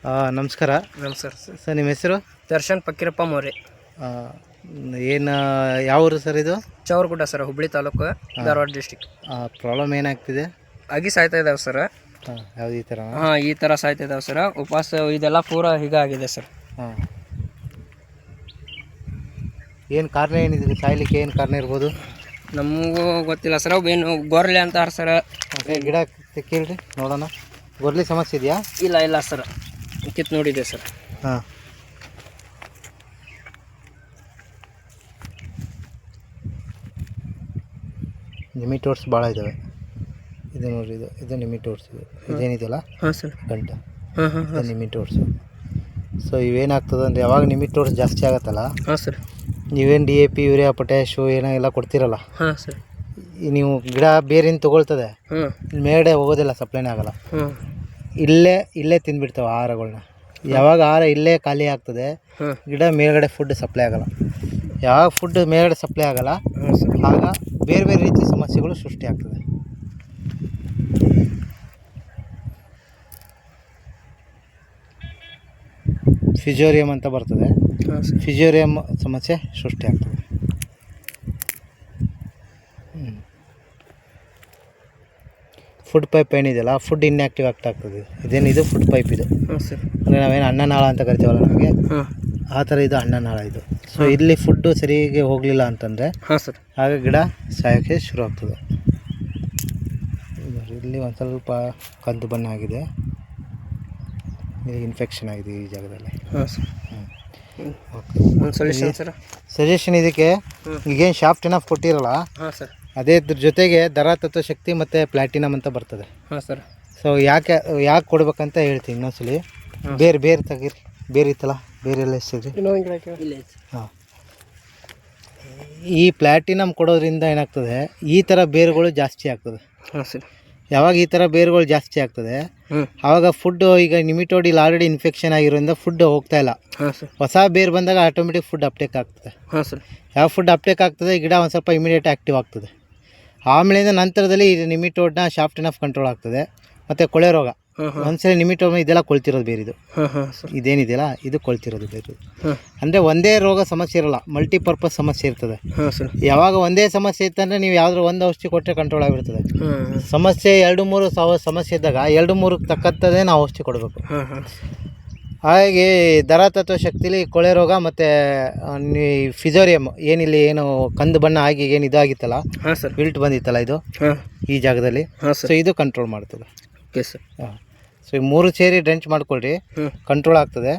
ನಮಸ್ಕಾರ. ನಮಸ್ಕಾರ sir. Sir ನಿಮ್ಮ ಹೆಸರು? ದರ್ಶನ್ ಫಕೀರಪ್ಪ ಮೋರೆ. ಏನು ಯಾವ ಊರು ಸರ್ ಇದು? Chauragudda sir, Hubli taluk, Dharwad district. Problem ಏನಾಗ್ತಿದೆ? ಆಗಿ ಸಾಯ್ತಾ ಇದ್ದಾವೆ ಸರ್. ಯಾವ್ದು ಈ ಥರ? ಈ ಥರ ಸಾಯ್ತಾ ಇದ್ದಾವೆ ಸರ್. ಉಪವಾಸ ಇದೆಲ್ಲ ಪೂರ ಹೀಗಾಗಿದೆ ಸರ್. ಏನು ಕಾರಣ ಏನಿದೆ ಸಾಯ್ಲಿಕ್ಕೆ? ಏನು ಕಾರಣ ಇರ್ಬೋದು? ನಮಗೂ ಗೊತ್ತಿಲ್ಲ ಸರ್. ಅವು ಏನು ಗೊರ್ಲೆ ಅಂತಾರೆ ಸರ್. ಗಿಡ ಕೇಳ್ರಿ ನೋಡೋಣ. ಗೊರ್ಲಿ ಸಮಸ್ಯೆ ಇದೆಯಾ? ಇಲ್ಲ ಸರ್, ಕಿತ್ತು ನೋಡಿದೆ ಸರ್. ಹಾಂ, ನಿಮಿಟೋಡ್ಸ್ ಭಾಳ ಇದ್ದಾವೆ. ಇದು ನೋಡಿರಿ, ಇದು ನಿಮಿಟೋಡ್ಸ್. ಇದೇನಿದೆಯಲ್ಲ ಹಾಂ ಸರ್, ಗಂಟು, ಹಾಂ ನಿಮಿಟೋಡ್ಸು. ಸೊ ಇವೇನಾಗ್ತದೆ ಅಂದರೆ ಯಾವಾಗ ನಿಮಿಟೋಡ್ಸ್ ಜಾಸ್ತಿ ಆಗುತ್ತಲ್ಲ, ಹಾಂ ಸರ್, ನೀವೇನು DAP, ಯೂರಿಯಾ, ಪೊಟ್ಯಾಶು ಏನೋ ಎಲ್ಲ ಕೊಡ್ತೀರಲ್ಲ, ಹಾಂ ಸರ್, ನೀವು ಗಿಡ ಬೇರಿಂದ ತೊಗೊಳ್ತದೆ, ಮೇಲ್ಗಡೆ ಹೋಗೋದಿಲ್ಲ, ಸಪ್ಲೈನೇ ಆಗಲ್ಲ. ಇಲ್ಲೇ ತಿಂದ್ಬಿಡ್ತಾವೆ ಆಹಾರಗಳನ್ನ. ಯಾವಾಗ ಆಹಾರ ಇಲ್ಲೇ ಖಾಲಿ ಆಗ್ತದೆ, ಗಿಡ ಮೇಲ್ಗಡೆ ಫುಡ್ ಸಪ್ಲೈ ಆಗಲ್ಲ. ಯಾವಾಗ ಫುಡ್ ಮೇಲ್ಗಡೆ ಸಪ್ಲೈ ಆಗಲ್ಲ, ಆಗ ಬೇರೆ ಬೇರೆ ರೀತಿ ಸಮಸ್ಯೆಗಳು ಸೃಷ್ಟಿ ಆಗ್ತದೆ. ಫಿಜೋರಿಯಂ ಅಂತ ಬರ್ತದೆ, ಫಿಜೋರಿಯಂ ಸಮಸ್ಯೆ ಸೃಷ್ಟಿ ಆಗ್ತದೆ. ಫುಡ್ ಪೈಪ್ ಏನಿದೆಯಲ್ಲ, ಫುಡ್ ಇನ್ಆ್ಯಕ್ಟಿವ್ ಆಗ್ತಾಗ್ತದೆ. ಇದೇನಿದು ಫುಡ್ ಪೈಪ್ ಇದು. ಅಂದರೆ ನಾವೇನು ಅನ್ನನಾಳ ಅಂತ ಕರಿತೀವಲ್ಲ ನಮಗೆ, ಆ ಥರ ಇದು ಅನ್ನನಾಳ ಇದು. ಸೊ ಇಲ್ಲಿ ಫುಡ್ಡು ಸರಿಗೆ ಹೋಗಲಿಲ್ಲ ಅಂತಂದರೆ ಆಗ ಗಿಡ ಸಾಯೋಕ್ಕೆ ಶುರು ಆಗ್ತದೆ. ಇಲ್ಲಿ ಒಂದು ಸ್ವಲ್ಪ ಕಂದು ಬಣ್ಣ ಆಗಿದೆ, ಇನ್ಫೆಕ್ಷನ್ ಆಗಿದೆ ಈ ಜಾಗದಲ್ಲಿ. ಸಜೆಷನ್ ಇದಕ್ಕೆ ಈಗೇನು ಶಾಫ್ಟ್ ಎನಫ್ ಕೊಟ್ಟಿರಲ್ಲ, ಅದೇ ಜೊತೆಗೆ ಧರಾತತ್ವ ಶಕ್ತಿ ಮತ್ತು ಪ್ಲಾಟಿನಮ್ ಅಂತ ಬರ್ತದೆ. ಸೊ ಯಾಕೆ ಕೊಡ್ಬೇಕಂತ ಹೇಳ್ತೀನಿ ಇನ್ನೊಂದ್ಸಲಿ. ಬೇರೆ ತೆಗೀರಿ, ಬೇರೆ ಇತ್ತಲ್ಲ, ಬೇರೆ ಎಲ್ಲ ಎಷ್ಟಿದ್ರಿ? ಹಾಂ, ಈ ಪ್ಲಾಟಿನಮ್ ಕೊಡೋದ್ರಿಂದ ಏನಾಗ್ತದೆ, ಈ ಥರ ಬೇರುಗಳು ಜಾಸ್ತಿ ಆಗ್ತದೆ. ಯಾವಾಗ ಈ ಥರ ಬೇರುಗಳು ಜಾಸ್ತಿ ಆಗ್ತದೆ, ಆವಾಗ ಫುಡ್ಡು, ಈಗ ನಿಮಿಟೋಡ್ ಇಲ್ಲಿ ಆಲ್ರೆಡಿ ಇನ್ಫೆಕ್ಷನ್ ಆಗಿರೋದ್ರಿಂದ ಫುಡ್ ಹೋಗ್ತಾ ಇಲ್ಲ. ಹೊಸ ಬೇರು ಬಂದಾಗ ಆಟೋಮೆಟಿಕ್ ಫುಡ್ ಅಪ್ಟೇಕ್ ಆಗ್ತದೆ. ಯಾವ ಫುಡ್ ಅಪ್ಟೇಕ್ ಆಗ್ತದೆ, ಗಿಡ ಒಂದು ಸ್ವಲ್ಪ ಇಮಿಡಿಯೇಟ್ ಆ್ಯಕ್ಟಿವ್ ಆಗ್ತದೆ. ಆಮೇಲಿಂದ ನಂತರದಲ್ಲಿ ಇದು ನಿಮಿಟೋಡ್ನ ಶಾಫ್ಟ್ ಎನಫ್ ಕಂಟ್ರೋಲ್ ಆಗ್ತದೆ. ಮತ್ತು ಕೊಳೆ ರೋಗ, ಒಂದ್ಸಲ ನಿಮಿಟೋಡ್ ಇದೆಲ್ಲ ಕೊಳ್ತಿರೋದು ಬೇರಿದು. ಇದೇನಿದೆಯಲ್ಲ ಇದು ಕೊಳ್ತಿರೋದು ಬೇರು. ಅಂದರೆ ಒಂದೇ ರೋಗ ಸಮಸ್ಯೆ ಇರಲ್ಲ, ಮಲ್ಟಿಪರ್ಪಸ್ ಸಮಸ್ಯೆ ಇರ್ತದೆ. ಯಾವಾಗ ಒಂದೇ ಸಮಸ್ಯೆ ಇತ್ತಂದರೆ ನೀವು ಯಾವುದಾದ್ರು ಒಂದು ಔಷಧಿ ಕೊಟ್ಟರೆ ಕಂಟ್ರೋಲ್ ಆಗಿಬಿಡ್ತದೆ. ಸಮಸ್ಯೆ 2-3 ಸಮಸ್ಯೆ ಇದ್ದಾಗ 2-3ಕ್ಕೆ ತಕ್ಕಂಥದ್ದೇ ನಾವು ಔಷಧಿ ಕೊಡಬೇಕು. ಹಾಗೆ ಧರಾತತ್ವ ಶಕ್ತಿಲಿ ಕೊಳೆ ರೋಗ ಮತ್ತು ಫಿಜೋರಿಯಂ ಏನು ಕಂದು ಬಣ್ಣ ಆಗಿ ಏನು ಇದಾಗಿತ್ತಲ್ಲ, ವಿಲ್ಟ್ ಬಂದಿತ್ತಲ್ಲ ಇದು ಈ ಜಾಗದಲ್ಲಿ, ಸೊ ಇದು ಕಂಟ್ರೋಲ್ ಮಾಡ್ತದೆ. ಸೊ ಈ 3 ಸೇರಿ ಡ್ರೆಂಚ್ ಮಾಡ್ಕೊಳ್ರಿ, ಕಂಟ್ರೋಲ್ ಆಗ್ತದೆ.